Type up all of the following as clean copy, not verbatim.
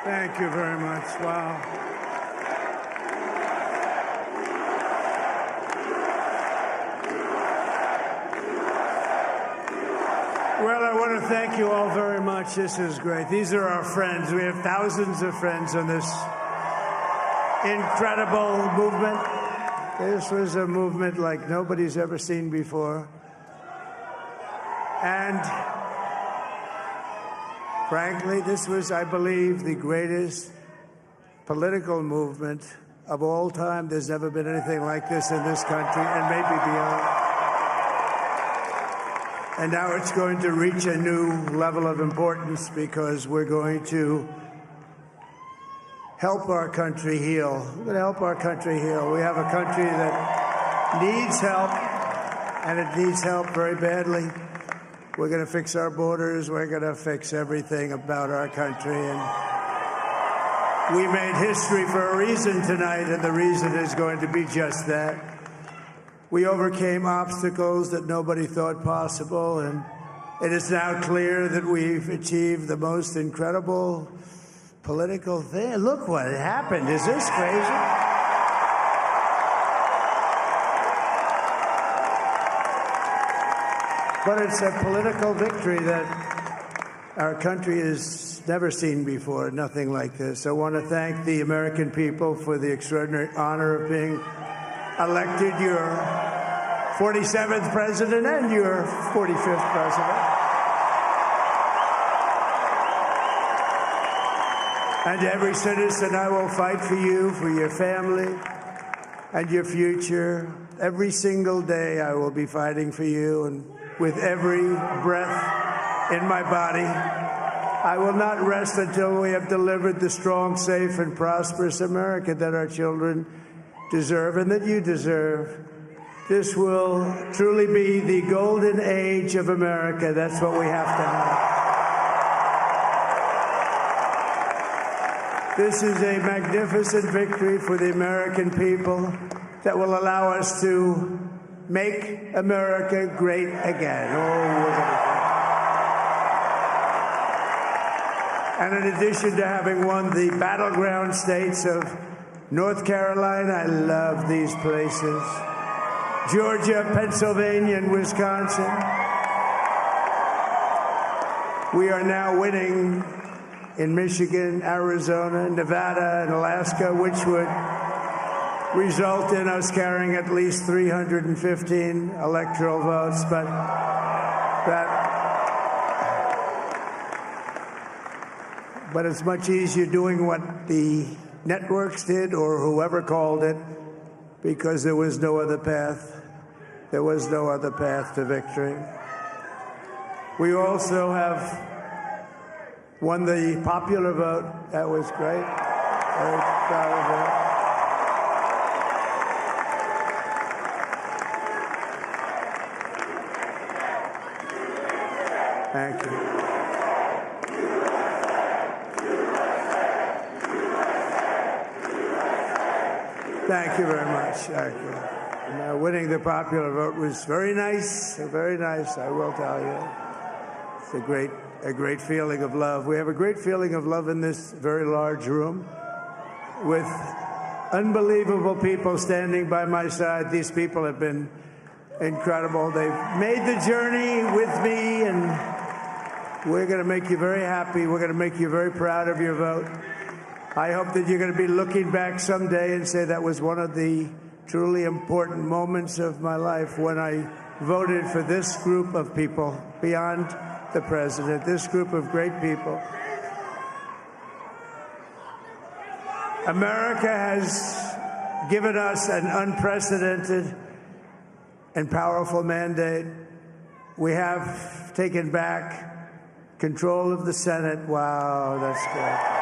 Thank you very much. Wow. Well, I want to thank you all very much. This is great. These are our friends. We have thousands of friends on this incredible movement. This was a movement like nobody's ever seen before. And frankly, this was, I believe, the greatest political movement of all time. There's never been anything like this in this country, and maybe beyond. And now it's going to reach a new level of importance because we're going to help our country heal. We're going to help our country heal. We have a country that needs help, and it needs help very badly. We're going to fix our borders. We're going to fix everything about our country. And we made history for a reason tonight, and the reason is going to be just that. We overcame obstacles that nobody thought possible, and it is now clear that we've achieved the most incredible political thing. Look what happened. Is this crazy? But it's a political victory that our country has never seen before, nothing like this. I want to thank the American people for the extraordinary honor of being elected your 47th president and your 45th president. And every citizen, I will fight for you, for your family, and your future. Every single day I will be fighting for you, and with every breath in my body, I will not rest until we have delivered the strong, safe, and prosperous America that our children deserve and that you deserve. This will truly be the golden age of America. That's what we have to have. This is a magnificent victory for the American people that will allow us to make America great again. And in addition to having won the battleground states of North Carolina, I love these places, Georgia, Pennsylvania, and Wisconsin, we are now winning in Michigan, Arizona, Nevada, and Alaska, which would result in us carrying at least 315 electoral votes. But it's much easier doing what the networks did or whoever called it, because there was no other path. There was no other path to victory. We also have won the popular vote. That was great. Very proud of that. Thank you. Thank you very much. Thank you. And, winning the popular vote was very nice, I will tell you. It's a great feeling of love. We have a great feeling of love in this very large room with unbelievable people standing by my side. These people have been incredible. They've made the journey with me, and we're going to make you very happy. We're going to make you very proud of your vote. I hope that you're going to be looking back someday and say that was one of the truly important moments of my life when I voted for this group of people beyond the president, this group of great people. America has given us an unprecedented and powerful mandate. We have taken back control of the Senate. Wow, that's good.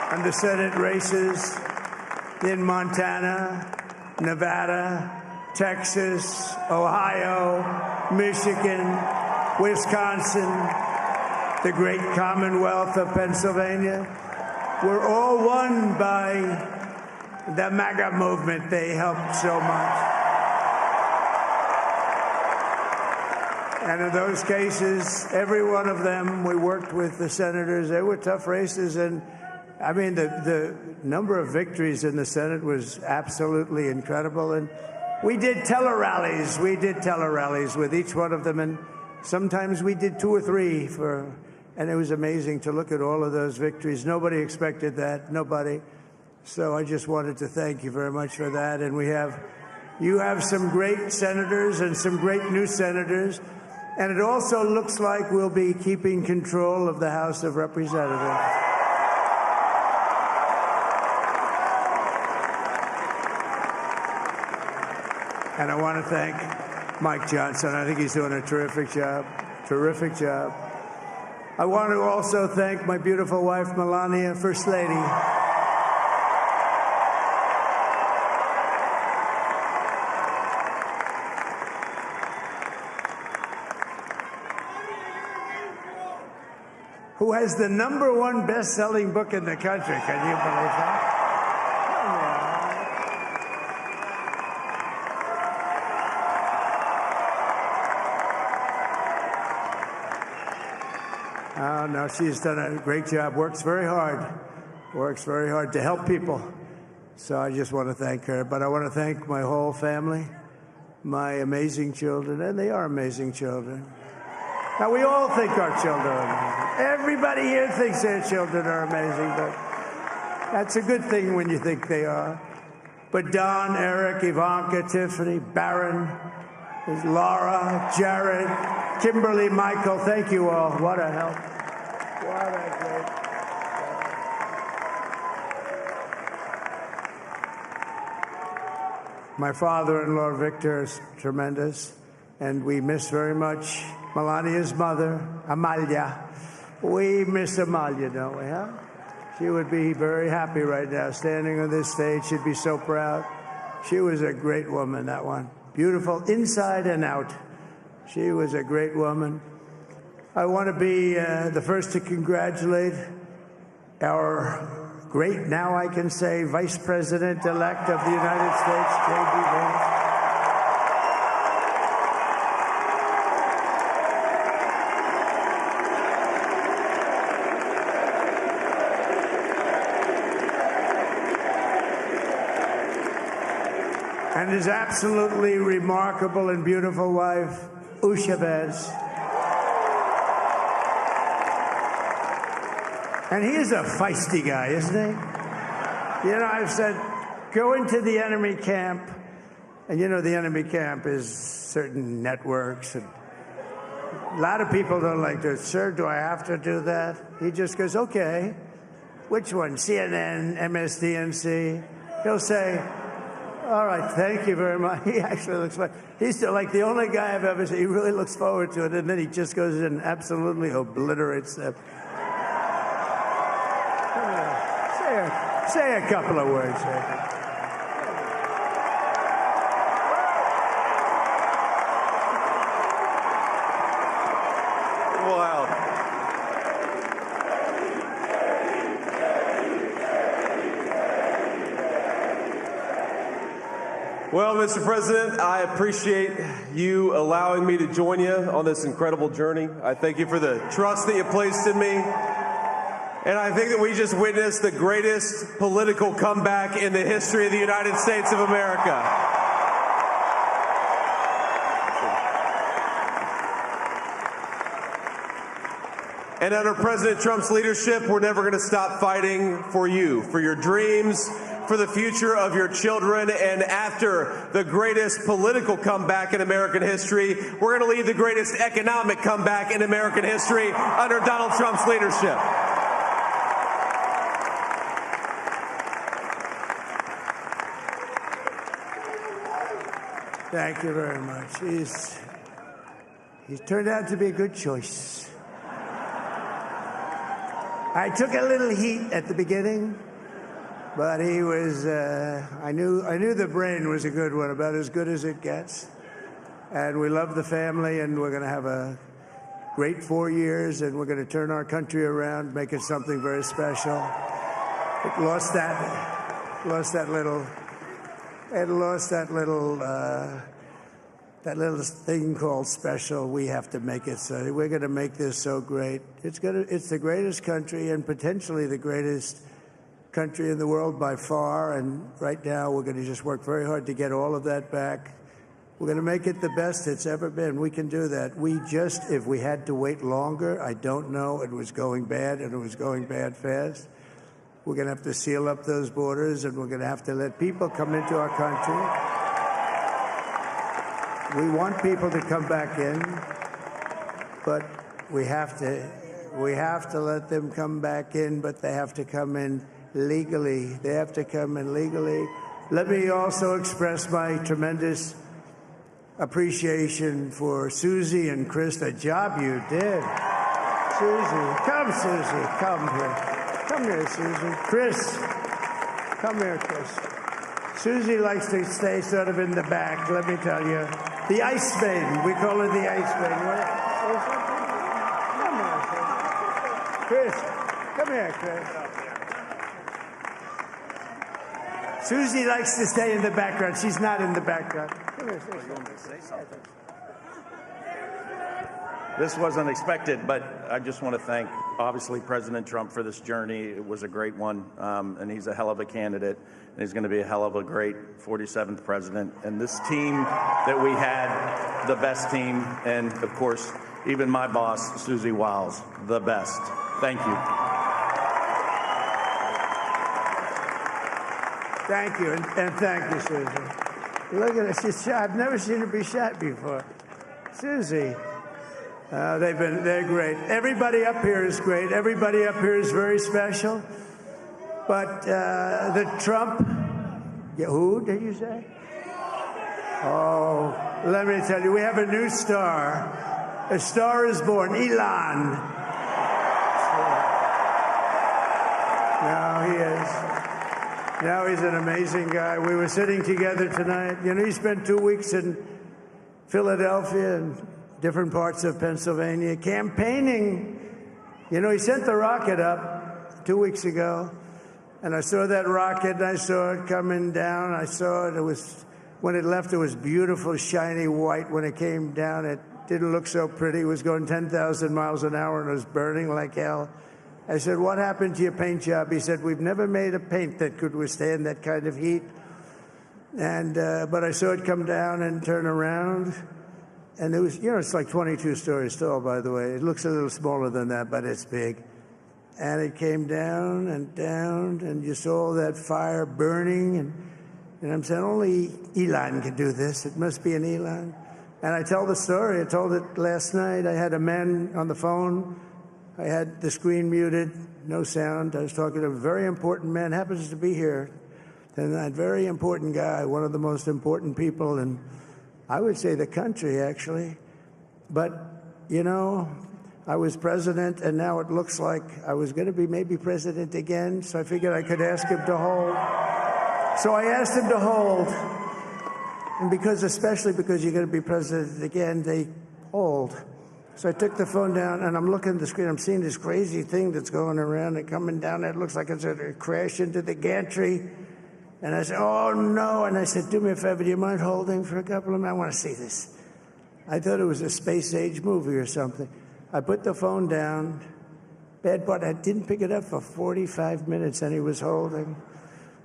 And the Senate races in Montana, Nevada, Texas, Ohio, Michigan, Wisconsin, the great Commonwealth of Pennsylvania, were all won by the MAGA movement. They helped so much. And in those cases, every one of them, we worked with the senators. They were tough races. And I mean, the number of victories in the Senate was absolutely incredible. And we did tele-rallies. We did tele-rallies with each one of them. And sometimes we did 2 or 3 and it was amazing to look at all of those victories. Nobody expected that, nobody. So I just wanted to thank you very much for that. And you have some great senators and some great new senators. And it also looks like we'll be keeping control of the House of Representatives. And I want to thank Mike Johnson. I think he's doing a terrific job. Terrific job. I want to also thank my beautiful wife, Melania, First Lady. Who has the #1 best-selling book in the country. Can you believe that? Oh, no, she's done a great job. Works very hard to help people. So I just want to thank her. But I want to thank my whole family, my amazing children, and they are amazing children. Now, we all think our children are amazing. Everybody here thinks their children are amazing, but that's a good thing when you think they are. But Don, Eric, Ivanka, Tiffany, Barron, Laura, Jared, Kimberly, Michael, thank you all. What a help. What a great. My father-in-law, Victor, is tremendous, and we miss very much Melania's mother, Amalia. We miss Amalia, don't we, huh? She would be very happy right now, standing on this stage. She'd be so proud. She was a great woman, that one. Beautiful inside and out. She was a great woman. I want to be the first to congratulate our great, now I can say, Vice President-elect of the United States, J.D. Vance. And his absolutely remarkable and beautiful wife, Usha Vance. And he is a feisty guy, isn't he? You know, I've said, go into the enemy camp. And you know, the enemy camp is certain networks. And a lot of people don't like this. Sir, do I have to do that? He just goes, okay. Which one? CNN, MSDNC? He'll say, all right, thank you very much. He actually looks like, he's like the only guy I've ever seen. He really looks forward to it. And then he just goes in and absolutely obliterates them. Say a couple of words. Wow. Well, Mr. President, I appreciate you allowing me to join you on this incredible journey. I thank you for the trust that you placed in me. And I think that we just witnessed the greatest political comeback in the history of the United States of America. And under President Trump's leadership, we're never going to stop fighting for you, for your dreams, for the future of your children. And after the greatest political comeback in American history, we're going to lead the greatest economic comeback in American history under Donald Trump's leadership. Thank you very much. He's turned out to be a good choice. I took a little heat at the beginning, but he was, I knew the brain was a good one, about as good as it gets. And we love the family, and we're going to have a great 4 years, and we're going to turn our country around, make it something very special. It lost that that little thing called special, we have to make it so. We're going to make this so great. It's the greatest country and potentially the greatest country in the world by far. And right now, we're going to just work very hard to get all of that back. We're going to make it the best it's ever been. We can do that. If we had to wait longer, I don't know. It was going bad, and it was going bad fast. We're going to have to seal up those borders, and we're going to have to let people come into our country. We want people to come back in, but we have to let them come back in, but they have to come in legally. They have to come in legally. Let me also express my tremendous appreciation for Susie and Chris, the job you did. Susie, come here. Come here, Susie. Chris, come here, Chris. Susie likes to stay sort of in the back, let me tell you. The Ice Maiden. We call her the Ice Maiden. Come here, Chris. Come here, Chris. Susie likes to stay in the background. She's not in the background. Come here, say something. This wasn't expected, but I just want to thank, obviously, President Trump for this journey. It was a great one, and he's a hell of a candidate, and he's going to be a hell of a great 47th president. And this team that we had, the best team, and, of course, even my boss, Susie Wiles, the best. Thank you. Thank you, and thank you, Susie. Look at her. She's shot. I've never seen her be shot before. Susie. They're great. Everybody up here is great. Everybody up here is very special. But the Trump, who did you say? Oh, let me tell you, we have a new star. A star is born, Elon. Now he is. Now he's an amazing guy. We were sitting together tonight. You know, he spent 2 weeks in Philadelphia and different parts of Pennsylvania, campaigning. You know, he sent the rocket up 2 weeks ago, and I saw that rocket, and I saw it coming down. I saw it. When it left, it was beautiful, shiny white. When it came down, it didn't look so pretty. It was going 10,000 miles an hour, and it was burning like hell. I said, what happened to your paint job? He said, we've never made a paint that could withstand that kind of heat. And but I saw it come down and turn around. And it was, you know, it's like 22 stories tall, by the way. It looks a little smaller than that, but it's big. And it came down, and you saw that fire burning. And I'm saying, only Elon can do this. It must be an Elon. And I tell the story. I told it last night. I had a man on the phone. I had the screen muted, no sound. I was talking to a very important man, happens to be here. And that very important guy, one of the most important people in, I would say, the country, actually. But, you know, I was president, and now it looks like I was going to be maybe president again, so I figured I could ask him to hold. So I asked him to hold. And especially because you're going to be president again, they hold. So I took the phone down, and I'm looking at the screen. I'm seeing this crazy thing that's going around and coming down. It looks like it's going to crash into the gantry. And I said, oh, no. And I said, do me a favor, do you mind holding for a couple of minutes? I want to see this. I thought it was a space-age movie or something. I put the phone down. Bad part, I didn't pick it up for 45 minutes, and he was holding.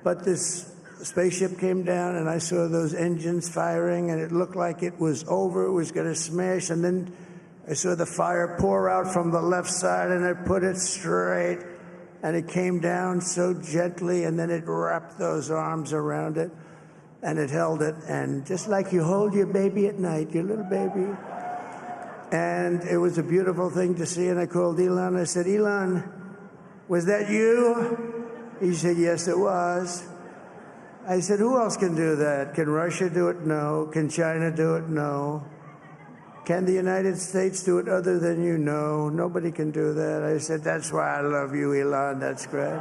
But this spaceship came down, and I saw those engines firing, and it looked like it was over. It was going to smash. And then I saw the fire pour out from the left side, and I put it straight. And it came down so gently, and then it wrapped those arms around it, and it held it. And just like you hold your baby at night, your little baby. And it was a beautiful thing to see. And I called Elon. I said, Elon, was that you? He said, yes, it was. I said, who else can do that? Can Russia do it? No. Can China do it? No. Can the United States do it other than you? No. Nobody can do that. I said, that's why I love you, Elon. That's great.